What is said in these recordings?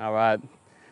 All right.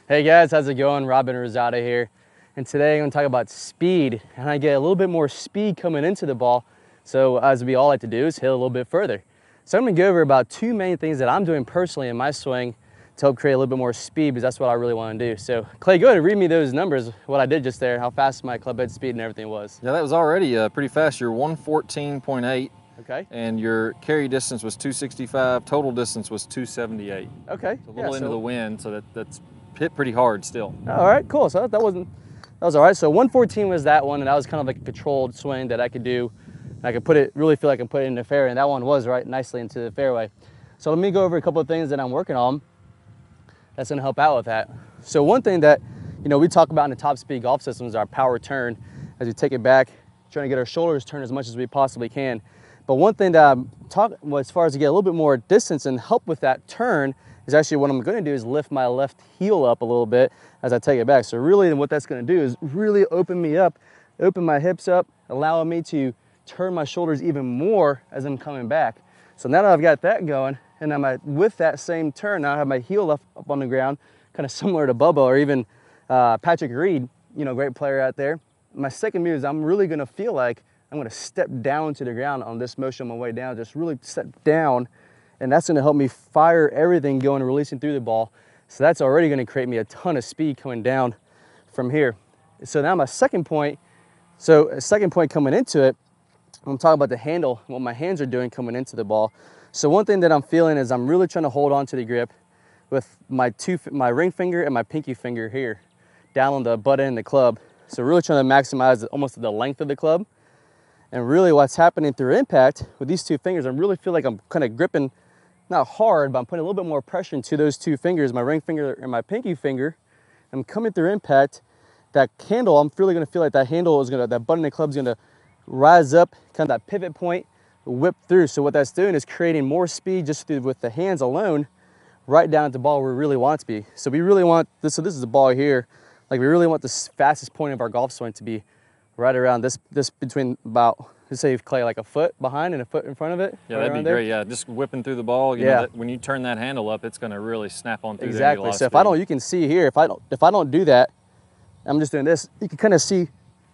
Hey guys, how's it going? Robin Rosado here. And today I'm going to talk about speed. And I get a little bit more speed coming into the ball. So as we all like to do is hit a little bit further. So I'm going to go over about two main things that I'm doing personally in my swing to help create a little bit more speed, because that's what I really want to do. So Clay, go ahead and read me those numbers, what I did just there, how fast my club head speed and everything was. Yeah, that was already pretty fast. You're 114.8. Okay. And your carry distance was 265. Total distance was 278. Okay. So a little into the wind, so that's hit pretty hard still. All right, cool. So that was all right. So 114 was that one, and that was kind of like a controlled swing that I could do. I could really feel like I can put it in the fairway, and that one was right nicely into the fairway. So let me go over a couple of things that I'm working on that's going to help out with that. So one thing that, we talk about in the top speed golf systems is our power turn. As we take it back, trying to get our shoulders turned as much as we possibly can. But one thing that I'm talking, as far as to get a little bit more distance and help with that turn, is actually what I'm going to do is lift my left heel up a little bit as I take it back. So really what that's going to do is really open me up, open my hips up, allowing me to turn my shoulders even more as I'm coming back. So now that I've got that going, and I'm with that same turn, now I have my heel up on the ground, kind of similar to Bubba or even Patrick Reed, great player out there. My second move is I'm really going to feel like I'm going to step down to the ground on this motion on my way down, just really step down, and that's going to help me fire everything going and releasing through the ball. So that's already going to create me a ton of speed coming down from here. So now my second point, coming into it, I'm talking about the handle, what my hands are doing coming into the ball. So one thing that I'm feeling is I'm really trying to hold on to the grip with my ring finger and my pinky finger here, down on the butt end of the club. So really trying to maximize almost the length of the club. And really what's happening through impact with these two fingers, I really feel like I'm kind of gripping, not hard, but I'm putting a little bit more pressure into those two fingers, my ring finger and my pinky finger. I'm coming through impact. That handle, I'm really gonna feel like that handle is that butt of the club is gonna rise up, kind of that pivot point, whip through. So what that's doing is creating more speed just with the hands alone, right down at the ball where we really want it to be. So we really want this, so this is the ball here. Like we really want the fastest point of our golf swing to be right around this between about, let's say, Clay, like a foot behind and a foot in front of it. Yeah, that'd be great. Yeah, just whipping through the ball. You know, when you turn that handle up, it's going to really snap on through. Exactly. So you can see here, if I don't do that, I'm just doing this. You can kind of see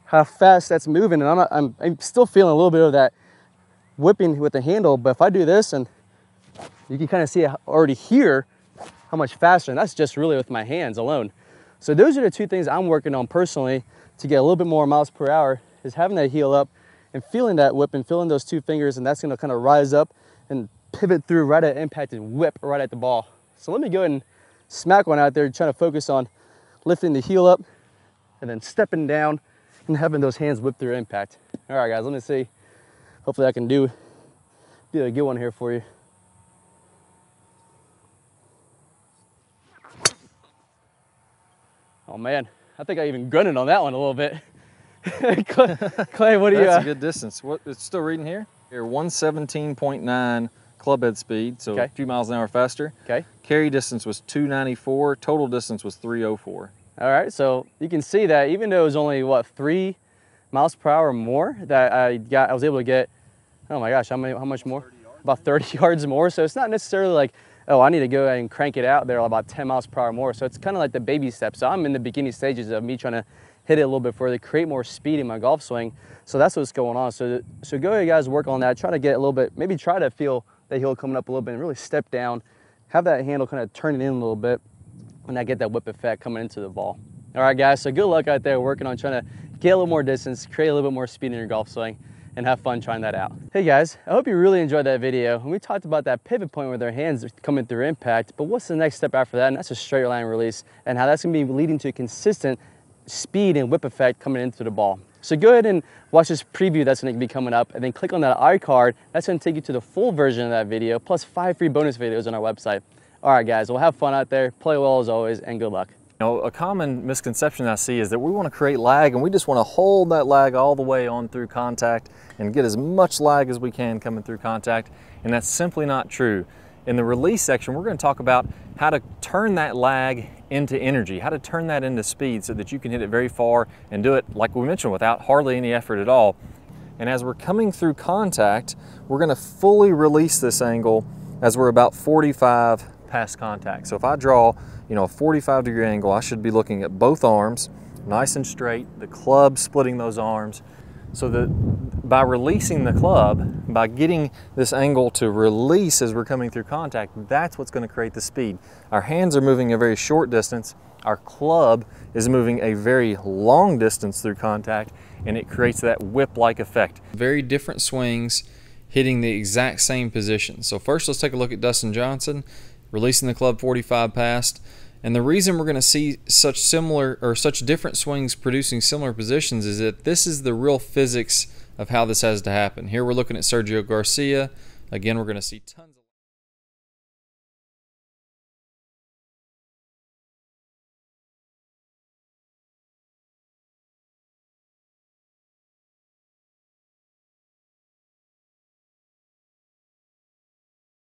how fast that's moving, and I'm still feeling a little bit of that whipping with the handle. But if I do this, and you can kind of see already here how much faster, and that's just really with my hands alone. So those are the two things I'm working on personally to get a little bit more miles per hour, is having that heel up and feeling that whip and feeling those two fingers, and that's going to kind of rise up and pivot through right at impact and whip right at the ball. So let me go ahead and smack one out there, trying to focus on lifting the heel up and then stepping down and having those hands whip through impact. All right, guys, let me see. Hopefully I can do a good one here for you. Oh man, I think I even grunted on that one a little bit. Clay, what do you? That's a good distance. What, it's still reading here? Here, 117.9 club head speed, so a few miles an hour faster. Okay. Carry distance was 294. Total distance was 304. All right, so you can see that even though it was only, what, 3 miles per hour more that I was able to get, oh my gosh, how much more? 30 yards. About 30 yards more. So it's not necessarily like, oh, I need to go and crank it out there about 10 miles per hour more. So it's kind of like the baby steps. So I'm in the beginning stages of me trying to hit it a little bit further, create more speed in my golf swing. So that's what's going on. So go ahead, guys, work on that. Try to get a little bit, maybe try to feel that heel coming up a little bit and really step down. Have that handle kind of turn it in a little bit, and I get that whip effect coming into the ball. All right, guys, so good luck out there working on trying to get a little more distance, create a little bit more speed in your golf swing, and have fun trying that out. Hey guys, I hope you really enjoyed that video. And we talked about that pivot point where their hands are coming through impact, but what's the next step after that? And that's a straight line release, and how that's gonna be leading to a consistent speed and whip effect coming into the ball. So go ahead and watch this preview that's gonna be coming up, and then click on that iCard. That's gonna take you to the full version of that video, plus 5 free bonus videos on our website. All right, guys, well, have fun out there, play well as always, and good luck. You know, a common misconception I see is that we want to create lag, and we just want to hold that lag all the way on through contact and get as much lag as we can coming through contact, and that's simply not true. In the release section, we're going to talk about how to turn that lag into energy, how to turn that into speed so that you can hit it very far and do it, like we mentioned, without hardly any effort at all. And as we're coming through contact, we're going to fully release this angle as we're about 45 past contact. So if I draw, you know, a 45-degree angle, I should be looking at both arms, nice and straight, the club splitting those arms, so that by releasing the club, by getting this angle to release as we're coming through contact, that's what's going to create the speed. Our hands are moving a very short distance, our club is moving a very long distance through contact, and it creates that whip-like effect. Very different swings, hitting the exact same position. So first let's take a look at Dustin Johnson, releasing the club 45 past. And the reason we're going to see such similar or such different swings producing similar positions is that this is the real physics of how this has to happen. Here we're looking at Sergio Garcia. Again, we're going to see tons of